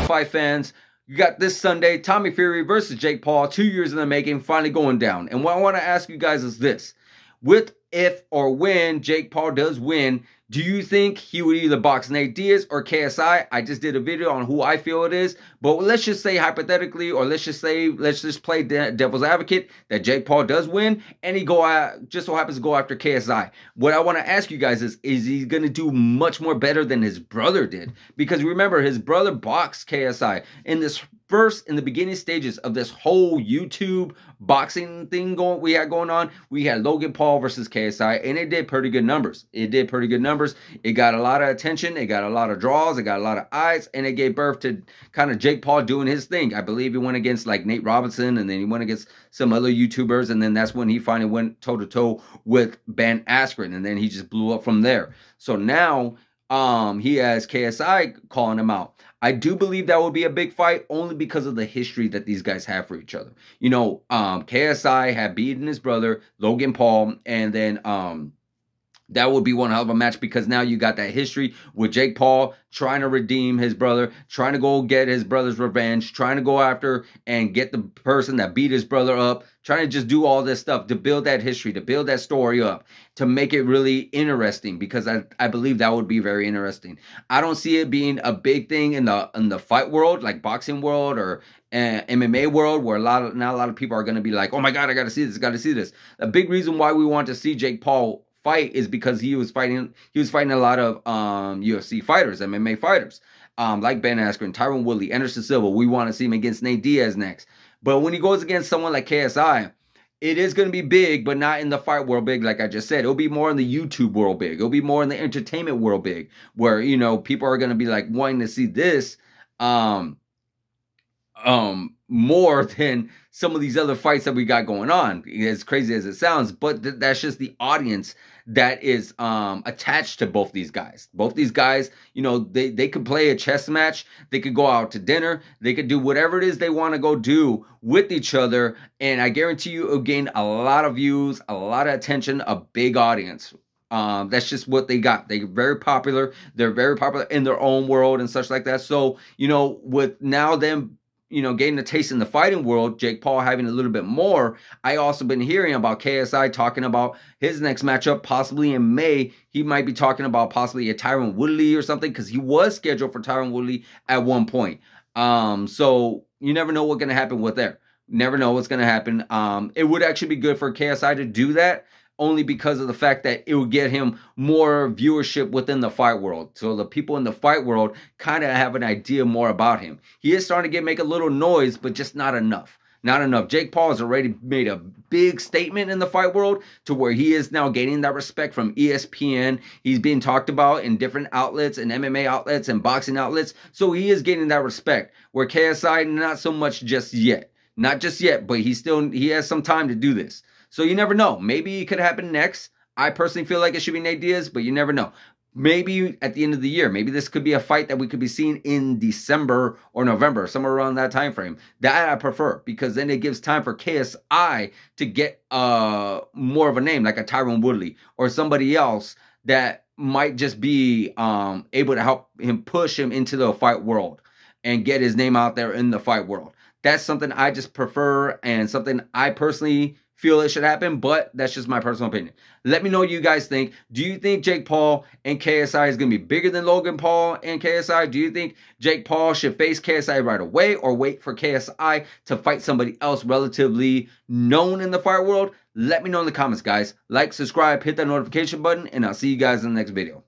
fight fans? You got this Sunday, Tommy Fury versus Jake Paul, 2 years in the making, finally going down. And what I want to ask you guys is this. With, if, or when Jake Paul does win, do you think he would either box Nate Diaz or KSI? I just did a video on who I feel it is. But let's just say hypothetically, or let's just play devil's advocate that Jake Paul does win and he just so happens to go after KSI. What I want to ask you guys is he going to do much more better than his brother did? Because remember, his brother boxed KSI in the beginning stages of this whole YouTube boxing thing we had going on. We had Logan Paul versus KSI, and it did pretty good numbers. It got a lot of attention. It got a lot of draws. It got a lot of eyes, and it gave birth to kind of Jake Paul doing his thing. I believe he went against like Nate Robinson, and then he went against some other YouTubers, and then that's when he finally went toe-to-toe with Ben Askren, and then he just blew up from there. So now he has KSI calling him out. I do believe that would be a big fight only because of the history that these guys have for each other. You know, KSI had beaten his brother, Logan Paul, and then that would be one hell of a match because now you got that history with Jake Paul trying to redeem his brother, trying to go get his brother's revenge, trying to go after and get the person that beat his brother up, trying to just do all this stuff to build that history, to build that story up, to make it really interesting because I believe that would be very interesting. I don't see it being a big thing in the fight world, like boxing world or MMA world, where not a lot of people are going to be like, oh my God, I got to see this, got to see this. A big reason why we want to see Jake Paul fight is because he was fighting a lot of UFC fighters, MMA fighters, like Ben Askren, Tyron Woodley, Anderson Silva. We want to see him against Nate Diaz next. But when he goes against someone like KSI, it is going to be big, but not in the fight world big, like I just said. It'll be more in the YouTube world big. It'll be more in the entertainment world big, where, you know, people are going to be like wanting to see this more than some of these other fights that we got going on, as crazy as it sounds. But that's just the audience that is attached to both these guys. Both these guys, you know, they could play a chess match, they could go out to dinner, they could do whatever it is they want to go do with each other, and I guarantee you it'll gain a lot of views, a lot of attention, a big audience. That's just what they got. They're very popular. They're very popular in their own world and such like that. So, you know, with now them, you know, getting a taste in the fighting world, Jake Paul having a little bit more, I also been hearing about KSI talking about his next matchup, possibly in May. He might be talking about possibly a Tyron Woodley or something, because he was scheduled for Tyron Woodley at one point. So you never know what's going to happen with there. Never know what's going to happen. It would actually be good for KSI to do that, only because of the fact that it would get him more viewership within the fight world. So the people in the fight world kind of have an idea more about him. He is starting to make a little noise, but just not enough. Not enough. Jake Paul has already made a big statement in the fight world to where he is now gaining that respect from ESPN. He's being talked about in different outlets and MMA outlets and boxing outlets. So he is getting that respect, where KSI, not so much just yet. Not just yet, but he has some time to do this. So you never know. Maybe it could happen next. I personally feel like it should be Nate Diaz, but you never know. Maybe at the end of the year. Maybe this could be a fight that we could be seeing in December or November, somewhere around that time frame. That I prefer, because then it gives time for KSI to get more of a name, like a Tyron Woodley or somebody else that might just be able to help him push him into the fight world and get his name out there in the fight world. That's something I just prefer and something I personally feel it should happen, but that's just my personal opinion. Let me know what you guys think. Do you think Jake Paul and KSI is going to be bigger than Logan Paul and KSI? Do you think Jake Paul should face KSI right away, or wait for KSI to fight somebody else relatively known in the fight world? Let me know in the comments, guys. Like, subscribe, hit that notification button, and I'll see you guys in the next video.